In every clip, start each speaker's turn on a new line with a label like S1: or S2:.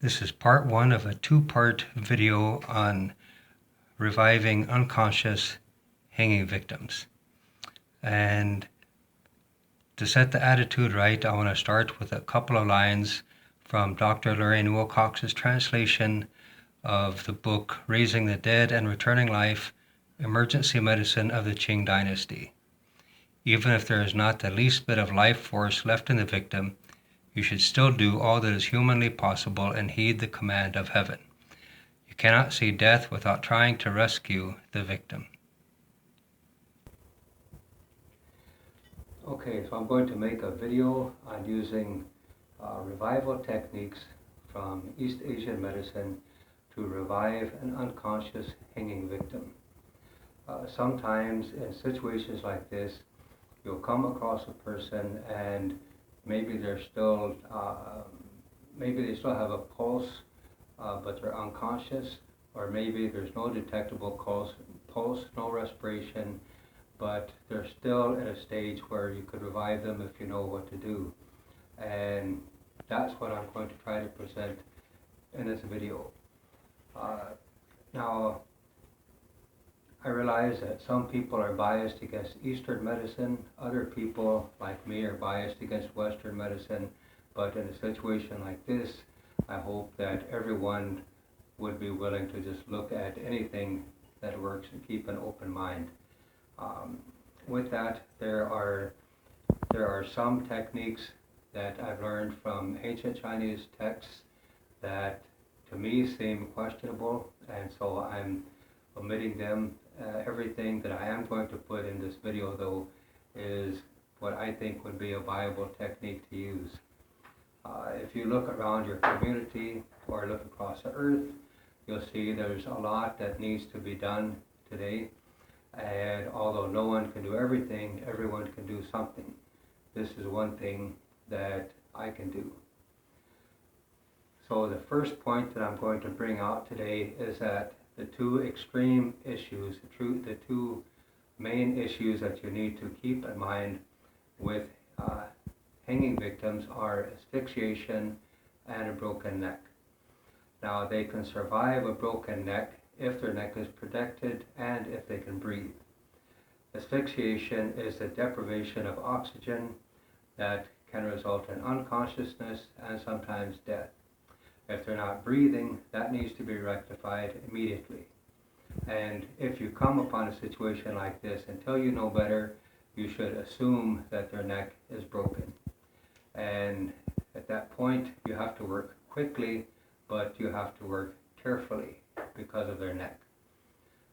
S1: This is part one of a two-part video on reviving unconscious hanging victims. And to set the attitude right, I want to start with a couple of lines from Dr. Lorraine Wilcox's translation of the book Raising the Dead and Returning Life, Emergency Medicine of the Qing Dynasty. Even if there is not the least bit of life force left in the victim, you should still do all that is humanly possible and heed the command of heaven. You cannot see death without trying to rescue the victim. Okay, so I'm going to make a video on using revival techniques from East Asian medicine to revive an unconscious hanging victim. Sometimes in situations like this, you'll come across a person and maybe they still have a pulse, but they're unconscious, or maybe there's no detectable pulse, no respiration, but they're still at a stage where you could revive them if you know what to do. And that's what I'm going to try to present in this video. Now, I realize that some people are biased against Eastern medicine, other people like me are biased against Western medicine, but in a situation like this, I hope that everyone would be willing to just look at anything that works and keep an open mind. With that, there are some techniques that I've learned from ancient Chinese texts that to me seem questionable, and so I'm omitting them. Everything that I am going to put in this video, though, is what I think would be a viable technique to use. If you look around your community or look across the earth, you'll see there's a lot that needs to be done today. And although no one can do everything, everyone can do something. This is one thing that I can do. So the first point that I'm going to bring out today is that the two extreme issues, the two main issues that you need to keep in mind with hanging victims are asphyxiation and a broken neck. Now, they can survive a broken neck if their neck is protected and if they can breathe. Asphyxiation is the deprivation of oxygen that can result in unconsciousness and sometimes death. If they're not breathing, that needs to be rectified immediately. And if you come upon a situation like this, until you know better, you should assume that their neck is broken. And at that point, you have to work quickly, but you have to work carefully because of their neck.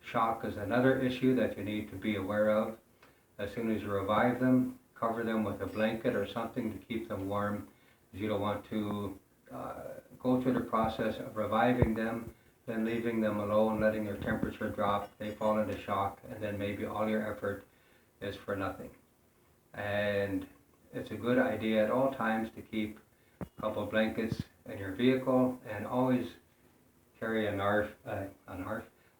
S1: Shock is another issue that you need to be aware of. As soon as you revive them, cover them with a blanket or something to keep them warm. You don't want to go through the process of reviving them, then leaving them alone, letting their temperature drop, they fall into shock, and then maybe all your effort is for nothing. And it's a good idea at all times to keep a couple of blankets in your vehicle, and always carry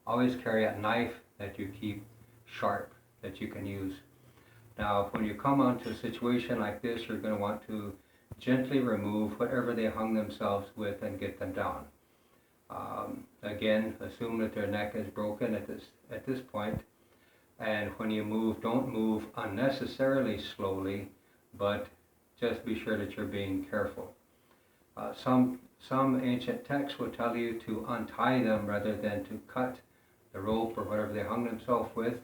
S1: always carry a knife that you keep sharp, that you can use. Now, when you come onto a situation like this, you're going to want to gently remove whatever they hung themselves with and get them down. Again, assume that their neck is broken at this point, and when you move, don't move unnecessarily slowly, but just be sure that you're being careful. Some ancient texts will tell you to untie them rather than to cut the rope or whatever they hung themselves with.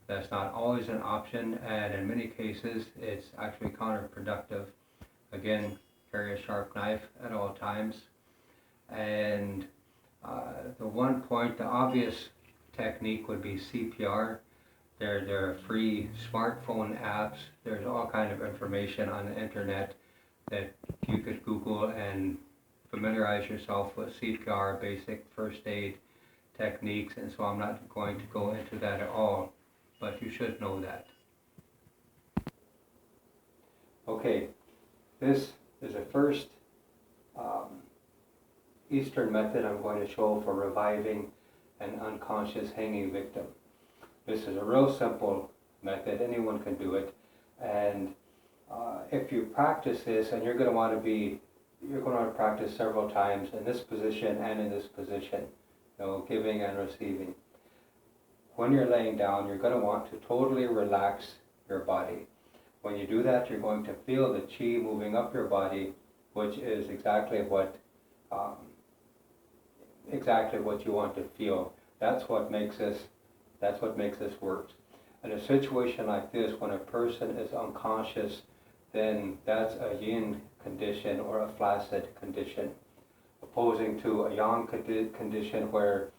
S1: That's not always an option, and in many cases it's actually counterproductive. Again, carry a sharp knife at all times. And the obvious technique would be CPR. There are free smartphone apps. There's all kind of information on the internet that you could Google and familiarize yourself with CPR, basic first aid techniques, and so I'm not going to go into that at all, but you should know that. Okay, this is the first Eastern method I'm going to show for reviving an unconscious hanging victim. This is a real simple method, anyone can do it, and if you practice this, and you're going to want to be you're going to practice several times in this position and in this position, giving and receiving. When you're laying down, you're going to want to totally relax your body. When you do that, you're going to feel the chi moving up your body, which is exactly what you want to feel. That's what makes this work. In a situation like this, when a person is unconscious, then that's a yin condition or a flaccid condition, opposing to a yang condition where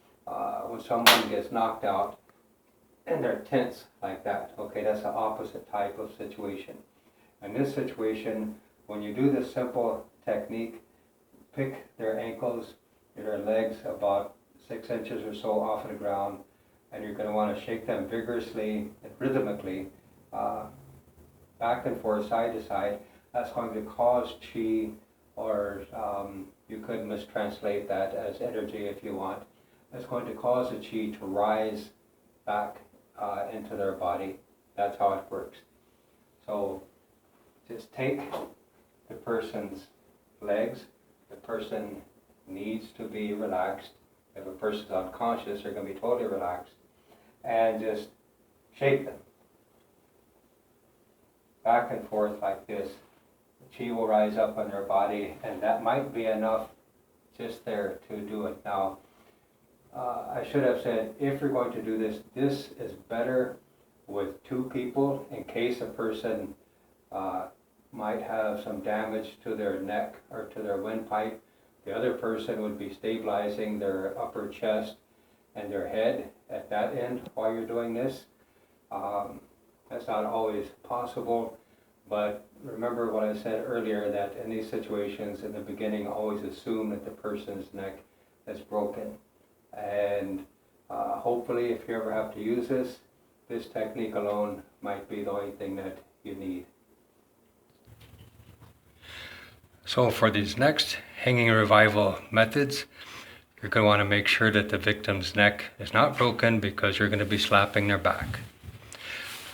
S1: when someone gets knocked out and they're tense like that. Okay, that's the opposite type of situation. In this situation, when you do this simple technique, pick their ankles, their legs about 6 inches or so off of the ground, and you're going to want to shake them vigorously and rhythmically, back and forth, side to side. That's going to cause chi, or you could mistranslate that as energy if you want. That's going to cause the chi to rise back into their body. That's how it works. So just take the person's legs. The person needs to be relaxed. If a person's unconscious, they're going to be totally relaxed. And just shake them back and forth like this. The chi will rise up on their body, and that might be enough just there to do it. Now, I should have said, if you're going to do this, this is better with 2 people in case a person might have some damage to their neck or to their windpipe. The other person would be stabilizing their upper chest and their head at that end while you're doing this. That's not always possible, but remember what I said earlier, that in these situations in the beginning, always assume that the person's neck is broken. And hopefully, if you ever have to use this technique alone might be the only thing that you need. So for these next hanging revival methods, you're going to want to make sure that the victim's neck is not broken, because you're going to be slapping their back.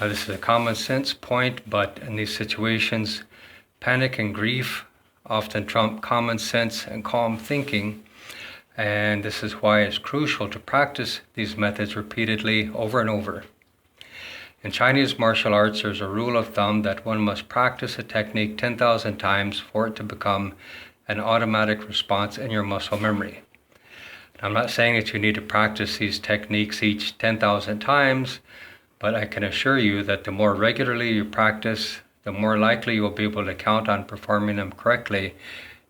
S1: Now, this is a common sense point, but in these situations, panic and grief often trump common sense and calm thinking. And this is why it's crucial to practice these methods repeatedly over and over. In Chinese martial arts, there's a rule of thumb that one must practice a technique 10,000 times for it to become an automatic response in your muscle memory. Now, I'm not saying that you need to practice these techniques each 10,000 times, but I can assure you that the more regularly you practice, the more likely you will be able to count on performing them correctly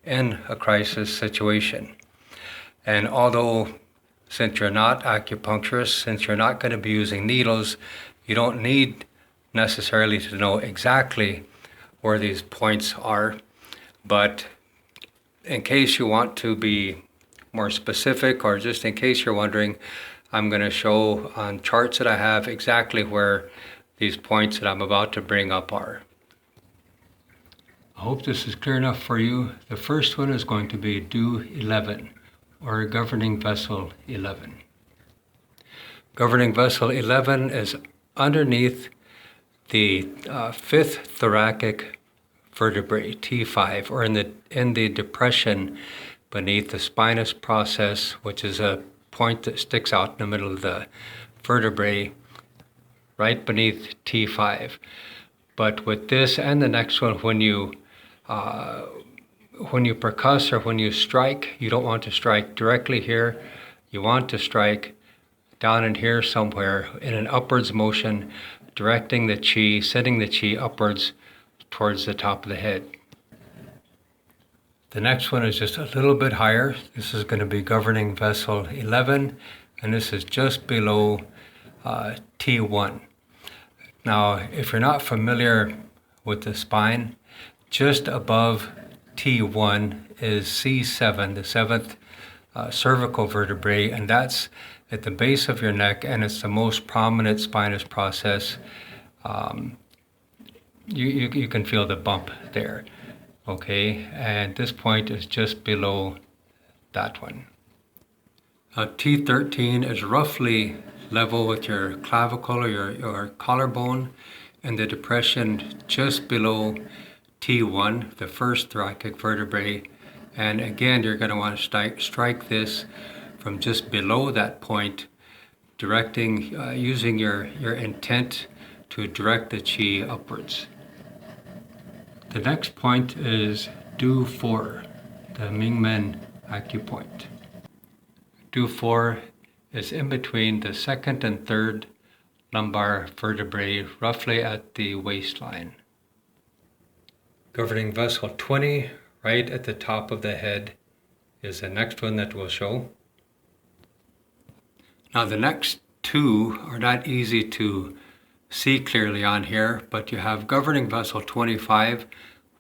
S1: in a crisis situation. And although, since you're not acupuncturists, since you're not going to be using needles, you don't need necessarily to know exactly where these points are. But in case you want to be more specific, or just in case you're wondering, I'm going to show on charts that I have exactly where these points that I'm about to bring up are. I hope this is clear enough for you. The first one is going to be Do 11, or Governing Vessel 11. Governing Vessel 11 is underneath the 5th thoracic vertebrae, T5, or in the depression beneath the spinous process, which is a point that sticks out in the middle of the vertebrae, right beneath T5. But with this and the next one, when you percuss or when you strike, you don't want to strike directly here. You want to strike down in here somewhere in an upwards motion, directing the chi, sending the chi upwards towards the top of the head. The next one is just a little bit higher. This is going to be Governing Vessel 11, and this is just below T1. Now, if you're not familiar with the spine, just above T1 is C7, the 7th cervical vertebrae, and that's at the base of your neck, and it's the most prominent spinous process. You can feel the bump there, okay? And this point is just below that one. T13 is roughly level with your clavicle or your collarbone, and the depression just below T1, the first thoracic vertebrae, And again, you're going to want to strike this from just below that point, directing, using your intent to direct the chi upwards. The next point is Do 4, the Mingmen acupoint. Do 4 is in between the second and third lumbar vertebrae, roughly at the waistline. Governing vessel 20, right at the top of the head, is the next one that we'll show. Now the next two are not easy to see clearly on here, but you have governing vessel 25,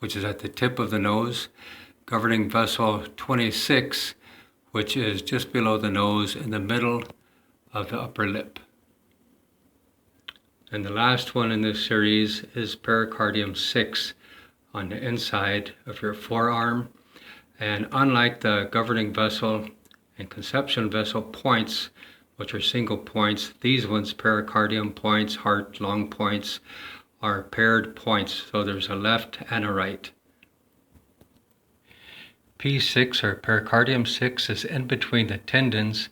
S1: which is at the tip of the nose, governing vessel 26, which is just below the nose in the middle of the upper lip. And the last one in this series is pericardium 6 on the inside of your forearm. And unlike the governing vessel and conception vessel points, which are single points, these ones, pericardium points, heart, lung points, are paired points. So there's a left and a right. P6 or pericardium 6 is in between the tendons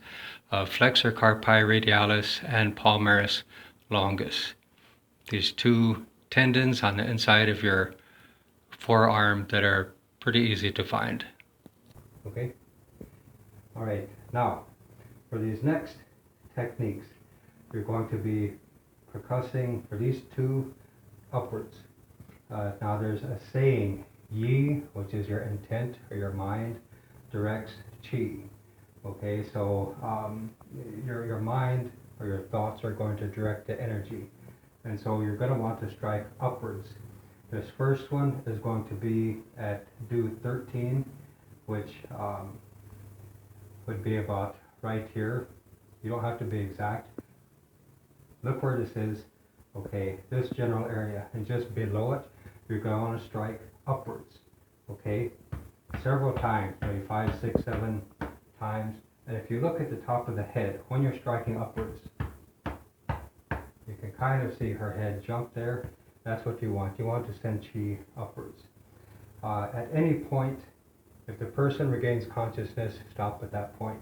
S1: of flexor carpi radialis and palmaris longus. These two tendons on the inside of your forearm that are pretty easy to find. Okay. All right. Now, for these next techniques, you're going to be percussing for these two upwards. Now there's a saying, Yi, which is your intent or your mind, directs Chi. Okay, so your mind or your thoughts are going to direct the energy. And so you're going to want to strike upwards. This first one is going to be at Do 13, which would be about right here. You don't have to be exact. Look where this is. Okay, this general area, and just below it, you're going to want to strike upwards. Okay, several times, maybe 5, 6, 7 times. And if you look at the top of the head, when you're striking upwards, you can kind of see her head jump there. That's what you want. You want to send chi upwards. At any point, if the person regains consciousness, stop at that point.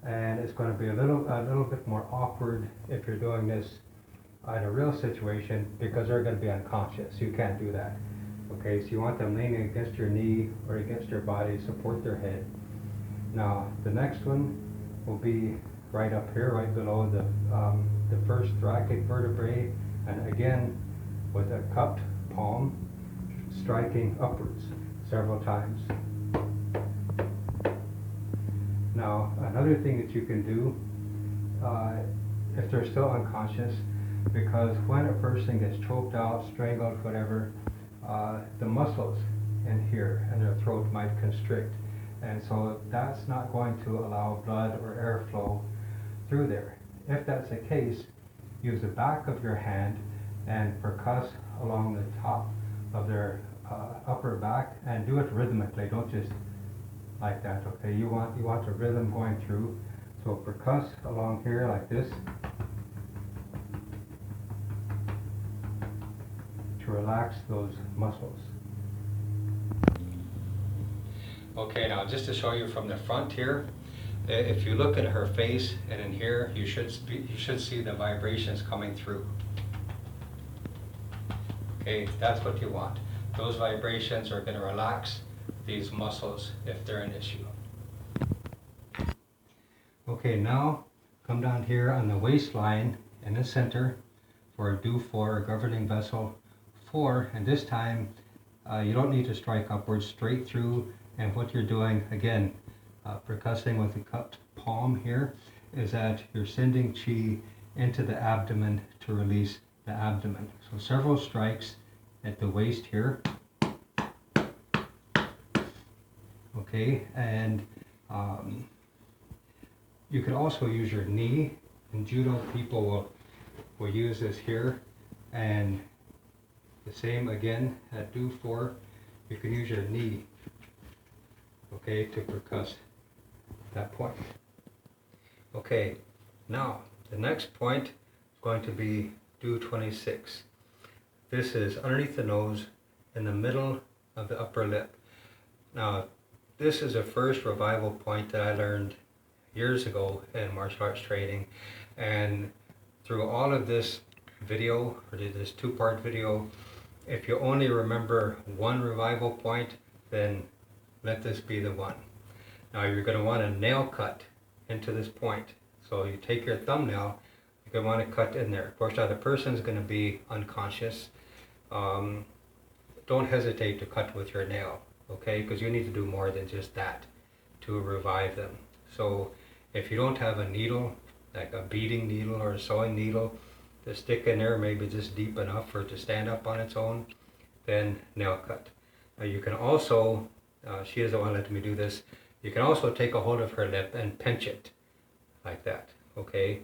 S1: And it's going to be a little bit more awkward if you're doing this in a real situation, because they're going to be unconscious. You can't do that. Okay, so you want them leaning against your knee or against your body, support their head. Now, the next one will be right up here, right below the first thoracic vertebrae, and again with a cupped palm, striking upwards several times. Now, another thing that you can do, if they're still unconscious, because when a person gets choked out, strangled, whatever, the muscles in here and their throat might constrict. And so that's not going to allow blood or airflow through there. If that's the case, use the back of your hand and percuss along the top of their upper back, and do it rhythmically. Don't just like that, okay? You want a rhythm going through. So percuss along here like this to relax those muscles. Okay, now just to show you from the front here, if you look at her face and in here, you should see the vibrations coming through. Okay, that's what you want. Those vibrations are going to relax these muscles if they're an issue. Okay, now come down here on the waistline in the center for Do 4, governing vessel 4, and this time you don't need to strike upwards, straight through. And what you're doing, again, percussing with the cupped palm here, is that you're sending chi into the abdomen to release the abdomen. So several strikes at the waist here. Okay, and you could also use your knee. In judo, people will use this here, and the same again at Do 4, you can use your knee, okay, to percuss that point. Okay, now the next point is going to be Do 26. This is underneath the nose in the middle of the upper lip. Now, this is the first revival point that I learned years ago in martial arts training, and through all of this video, or this two-part video, if you only remember one revival point, then let this be the one. Now you're going to want a nail cut into this point. So you take your thumbnail, you're going to want to cut in there. Of course, now the person's going to be unconscious. Don't hesitate to cut with your nail, okay? Because you need to do more than just that to revive them. So if you don't have a needle, like a beading needle or a sewing needle, to stick in there, maybe just deep enough for it to stand up on its own, then nail cut. Now you can also, she doesn't want to let me do this, you can also take a hold of her lip and pinch it like that, okay?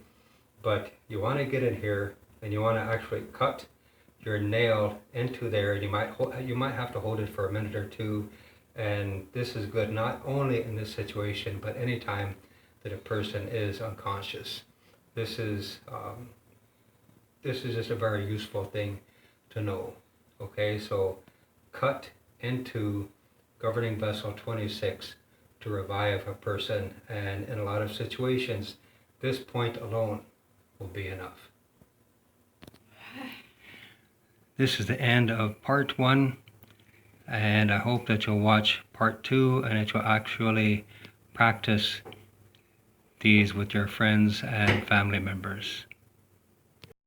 S1: But you want to get in here and you want to actually cut your nail into there. You might have to hold it for a minute or two, and this is good not only in this situation but anytime that a person is unconscious. This is just a very useful thing to know. Okay, so cut into governing vessel 26 to revive a person, and in a lot of situations this point alone will be enough. This is the end of part 1, and I hope that you'll watch part 2 and that you'll actually practice these with your friends and family members.